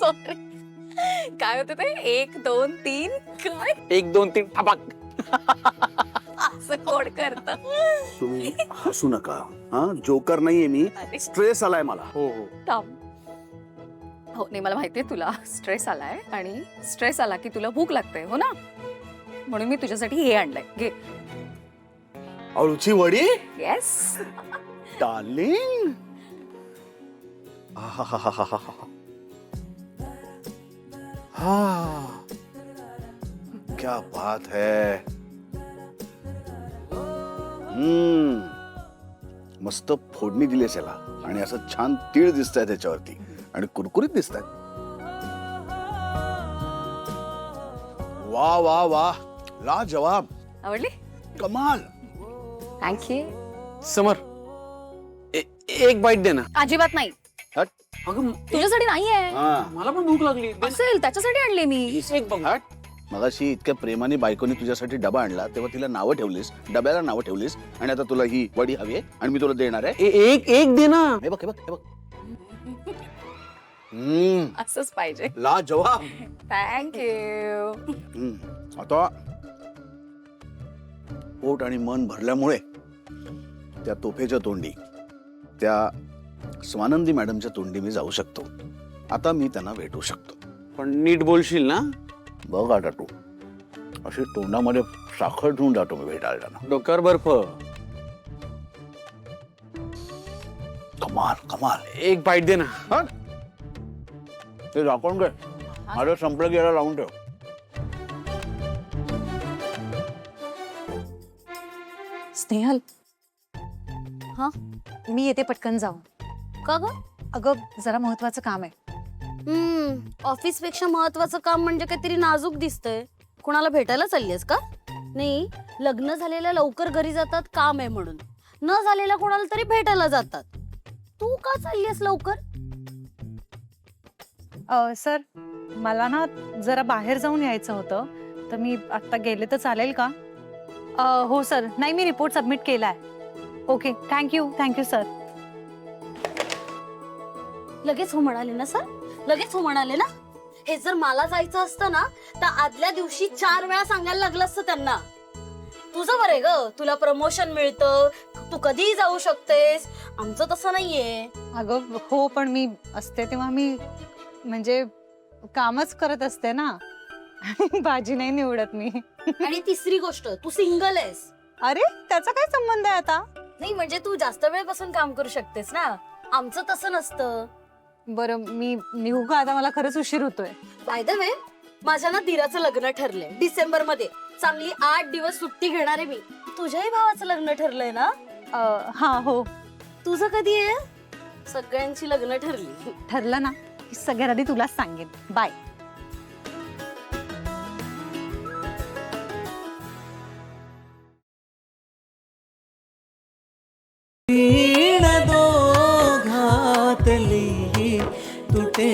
Sorry. काय होतं ते 1 2 3 काय 1 2 3 ठपाक. असं कोण करत. तुम्ही हसू नका. हा जोकर नाहीये मी. स्ट्रेस आलाय मला. हो हो. हो नाही मला माहितीये तुला स्ट्रेस आलाय आणि स्ट्रेस आला की तुला भूक लागते हो ना, म्हणून मी तुझ्यासाठी हे आणलंय घे. अळूची वडी येस. डार्लिंग. हाँ क्या बात है. मस्त फोडणी दिलीस याला आणि असं छान तीळ दिसतंय त्याच्यावरती आणि कुरकुरीत दिसतंय. वा वा वा लाजवाब. आवडली. कमाल. थँक्यू. समर एक बाईट दे ना. अजिबात नाही. हट. अगं तुझ्यासाठी नाहीये. मला पण भूक लागली. असेल त्याच्यासाठी आणले मी. एक बघ. हट. मगाशी इतक्या प्रेमाने बायकोनी तुझ्यासाठी डबा आणला तेव्हा तिला नावं ठेवलीस, डब्याला नावं ठेवलीस आणि आता तुला ही वडी हवी आहे आणि मी तुला देणार आहे. एक दे ना. हे बघ हे बघ हे बघ. असंच पाहिजे. लाजवाब. थँक्यू. आता पोट आणि मन भरल्यामुळे त्या तोफेच्या तोंडी, त्या स्वानंदी मॅडमच्या तोंडी मी जाऊ शकतो. आता मी त्यांना भेटू शकतो. पण नीट बोलशील ना. बघ आता तू अशी तोंडामध्ये साखर ठेवून जातो मी भेटायला त्यांना. डोक्यावर बर्फ. कमाल कमाल. एक बाईट दे ना. हट. ते दाखवून घे. माझं संपलं की याला लावून ठेव. स्नेहल. हा? मी येते पटकन जाऊ. का ग? अगं जरा महत्वाचं काम आहे. ऑफिस पेक्षा महत्वाचं काम म्हणजे काहीतरी नाजूक दिसतंय. कुणाला भेटायला चाललीस का? नाही, लग्न झालेल्या लवकर घरी जातात काम आहे म्हणून, न झालेल्या कोणाला तरी भेटायला जातात. तू का चाललीस लवकर? सर मला ना जरा बाहेर जाऊन यायचं होतं, तर मी आता गेले तर चालेल का? हो सर. नाही मी रिपोर्ट सबमिट केलाय. Okay thank you sir. लगेच हो म्हणाले ना सर? लगेच हो म्हणाले ना? हे जर मला जायचं असतं ना तर आदल्या दिवशी 4 वेळा सांगायला लागलं असतं त्यांना. तुझं बरं आहे ग, तुला प्रमोशन मिळतं, तू कधीही जाऊ शकतेस. आमचं तसं नाहीये. अगं हो, पण मी असते तेव्हा मी म्हणजे कामच करत असते ना. भाजी नाही निवडत मी. आणि तिसरी गोष्ट, तू सिंगल आहेस. अरे त्याचा काय संबंध आहे आता? नाही म्हणजे तू जास्त वेळपासून काम करू शकतेस ना, आमचं तसं नसतं. बरं मी निघू का आता? मला खरंच उशीर होतोय. बाय द वे, माझ्या ना धीराचं लग्न ठरलंय डिसेंबर मध्ये. चांगली 8 दिवस सुट्टी घेणार आहे मी. तुझ्याही भावाचं लग्न ठरलंय ना? हा हो. तुझं कधी आहे? सगळ्यांची लग्न ठरली. ठरलं ना की सगळ्यात आधी तुलाच सांगेन. बाय. दो घातली तुटे